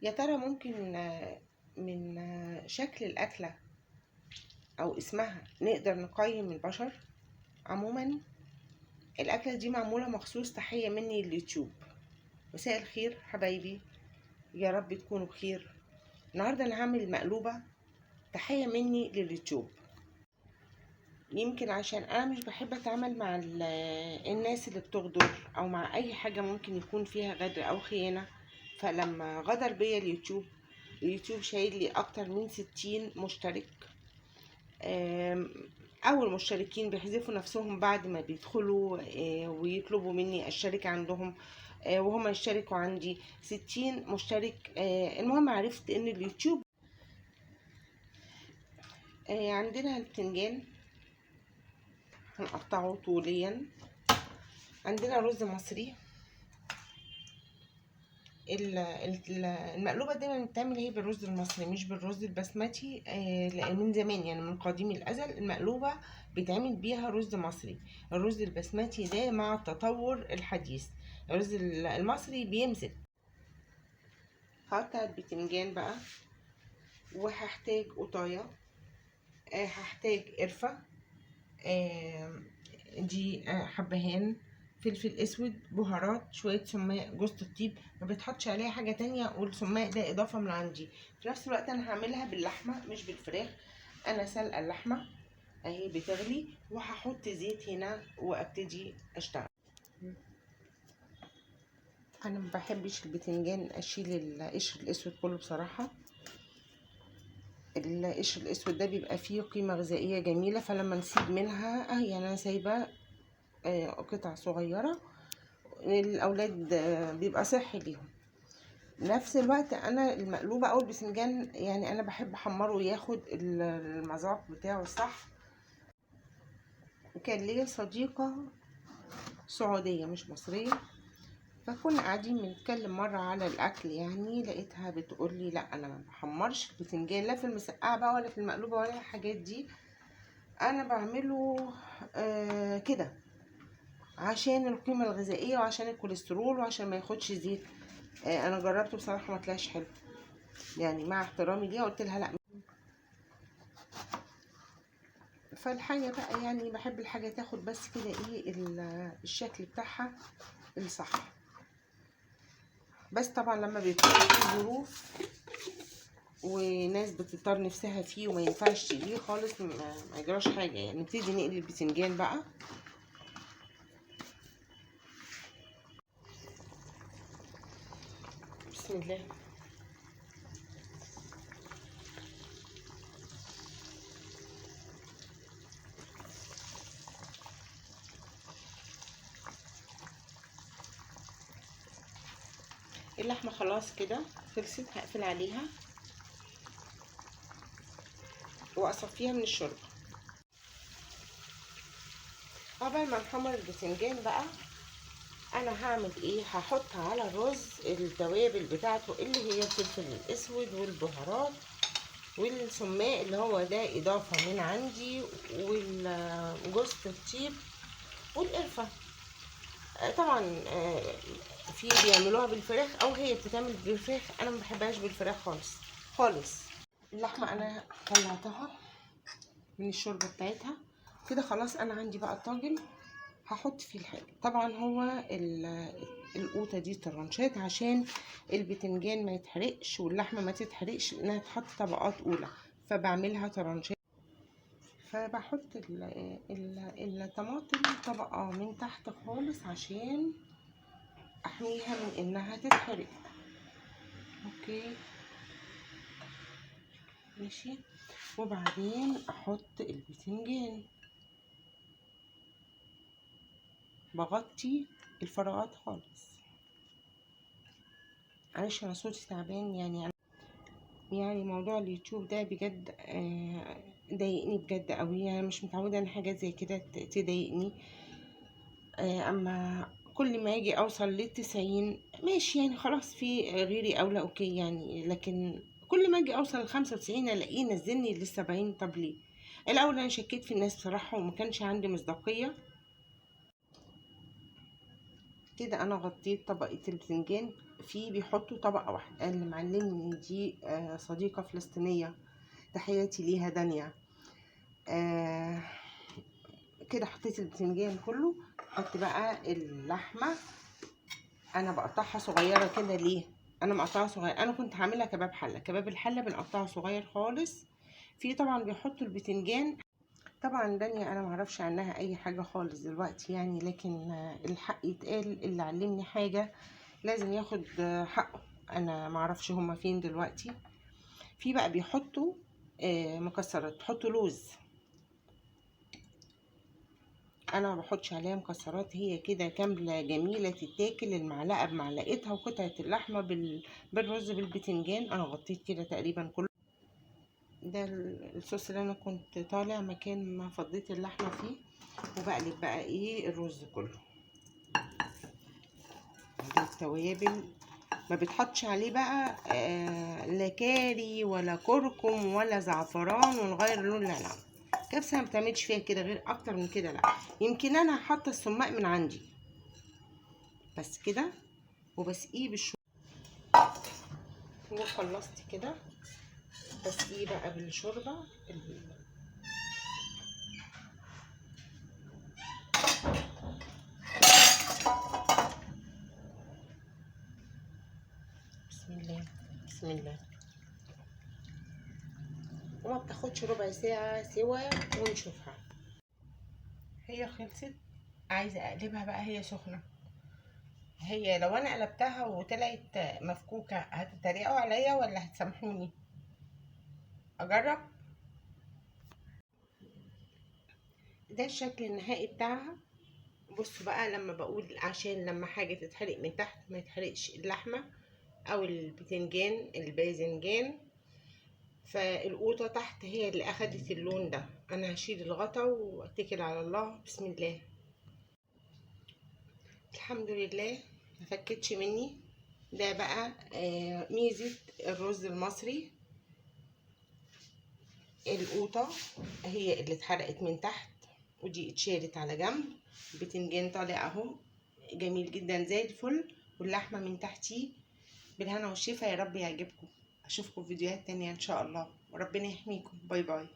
يا ترى ممكن من شكل الأكلة أو اسمها نقدر نقيم البشر؟ عموما الأكلة دي معمولة مخصوص، تحية مني لليوتيوب. مساء الخير حبايبي، يا رب تكونوا بخير. النهاردة أنا هعمل مقلوبة، تحية مني لليوتيوب. يمكن عشان أنا مش بحب أتعامل مع الناس اللي بتغدر أو مع أي حاجة ممكن يكون فيها غدر أو خيانة. فلما غدر بيا اليوتيوب شايل لي أكتر من 60 مشترك. أول مشتركين بيحذفوا نفسهم بعد ما بيدخلوا ويطلبوا مني أشترك عندهم، وهم يشتركوا عندي 60 مشترك. المهم عرفت إن اليوتيوب عندنا البتنجان هنقطعه طوليا، عندنا رز مصري. المقلوبة دايما بتتعمل هي بالرز المصري مش بالرز البسمتي، لأن من زمان يعني من قديم الأزل المقلوبة بيتعمل بيها رز مصري. الرز البسمتي ده مع التطور الحديث، الرز المصري بيمسك. هقطع البتنجان بقى، وهحتاج قطاية، هحتاج قرفة، دي حبهان، فلفل اسود، بهارات، شويه سماق، جوز الطيب. ما بيتحطش عليها حاجه تانية، والسماق ده اضافه من عندي. في نفس الوقت انا هعملها باللحمه مش بالفراخ. انا سلقه اللحمه اهي بتغلي، وهحط زيت هنا وابتدي اشتغل. انا ما بحبش البتنجان اشيل القشر الاسود كله بصراحه. القشر الاسود ده بيبقى فيه قيمه غذائيه جميله، فلما نسيب منها يعني انا سايبه قطع صغيره، الاولاد بيبقى صحي ليهم. نفس الوقت انا المقلوبه او البسنجان يعني انا بحب احمره وياخد المذاق بتاعه الصح. كان ليا صديقه سعوديه مش مصريه، فكنا قاعدين بنتكلم مره على الاكل، يعني لقيتها بتقول لي لا انا ما بحمرش البسنجان لا في المسقعه بقى ولا في المقلوبه ولا الحاجات دي. انا بعمله كده عشان القيمه الغذائيه وعشان الكوليسترول وعشان ما ياخدش زيت. انا جربته بصراحه ما طلعش حلو، يعني مع احترامي ليها قلت لها لا. فالحاجه بقى يعني بحب الحاجه تاخد بس كده ايه الشكل بتاعها الصح. بس طبعا لما بيكون في ظروف وناس بتضطر نفسها فيه وما ينفعش تقليه خالص ما يجراش حاجه. يعني نبتدي نقلي البتنجان بقى. بسم الله. اللحمه خلاص كده خلصت، هقفل عليها واصفيها من الشوربه. قبل ما نحمر البتنجان بقى انا هعمل ايه؟ هحط على الرز التوابل بتاعته اللي هي الفلفل الاسود والبهارات والسماق اللي هو ده اضافه من عندي، والجوز الطيب والقرفه. طبعا في بيعملوها بالفراخ او هي بتتعمل بالفراخ، انا ما بحبهاش بالفراخ خالص خالص. اللحمه انا طلعتها من الشوربه بتاعتها كده خلاص. انا عندي بقى الطاجن هحط فيه الحاجه. طبعا هو القوطه دي طرنشات عشان البتنجان ما يتحرقش واللحمه ما تتحرقش لانها تحط طبقات اولى، فبعملها طرنشات. فبحط الطماطم طبقه من تحت خالص عشان احميها من انها تتحرق. اوكي ماشي. وبعدين احط البتنجان، بغطي الفراغات خالص. معلش انا صوتي تعبان، يعني موضوع اليوتيوب ده بجد ضايقني بجد قوي. يعني مش متعوده ان حاجات زي كده تضايقني. اما كل ما اجي اوصل لل90 ماشي يعني خلاص، في غيري اولى اوكي يعني، لكن كل ما اجي اوصل ل95 الاقيه نزلني لل70. طب ليه؟ الاول انا شكيت في الناس بصراحه وما كانش عندي مصداقيه. كده انا غطيت طبقة البتنجان. فيه بيحطوا طبقة واحدة، اللي معلمني دي صديقة فلسطينية، تحياتي ليها دانيا. كده حطيت البتنجان كله. حط بقى اللحمة، انا بقطعها صغيرة كده. ليه انا مقطعها صغير؟ انا كنت هعملها كباب حلة. كباب الحلة بنقطعها صغير خالص. في طبعا بيحطوا البتنجان. طبعا دانيا انا معرفش عنها اي حاجة خالص دلوقتي يعني، لكن الحق يتقال، اللي علمني حاجة لازم ياخد حقه. انا معرفش هما فين دلوقتي. في بقى بيحطوا مكسرات، بيحطوا لوز. انا ما بحطش عليها مكسرات، هي كده كامله جميله تتاكل، المعلقه بمعلقتها، وقطعه اللحمه بالرز بالبتنجان. انا غطيت كده تقريبا كله. ده الصوص اللي انا كنت طالع مكان ما فضيت اللحمه فيه. وبقلب بقى ايه الرز كله. دي التوابل، ما بتحطش عليه بقى لا كاري ولا كركم ولا زعفران ونغير اللون، لا لا. كبسه ما بتعملش فيها كده، غير اكتر من كده لا. يمكن انا حاطه السماق من عندي بس كده، وبسقيه بالشوربه. وخلصت كده بسقيه بقى بالشوربه. بسم الله بسم الله. وما بتاخدش ربع ساعه سوا ونشوفها. هي خلصت. عايزه اقلبها بقى، هي سخنه. هي لو انا قلبتها وطلعت مفكوكه هتتريقوا عليا ولا هتسامحوني؟ اجرب. ده الشكل النهائي بتاعها. بصوا بقى، لما بقول عشان لما حاجه تتحرق من تحت ما يتحرقش اللحمه او البتنجان الباذنجان، فالقوطه تحت هي اللي اخدت اللون ده. انا هشيل الغطا واتكل على الله. بسم الله. الحمد لله ما فكتش مني. ده بقى ميزه الرز المصري. القوطه هي اللي اتحرقت من تحت، ودي اتشالت على جنب. البتنجان طالع اهو جميل جدا زي الفل، واللحمه من تحتيه. بالهنا والشفا، يا رب يعجبكم. اشوفكم في فيديوهات تانية ان شاء الله، وربنا يحميكم. باي باي.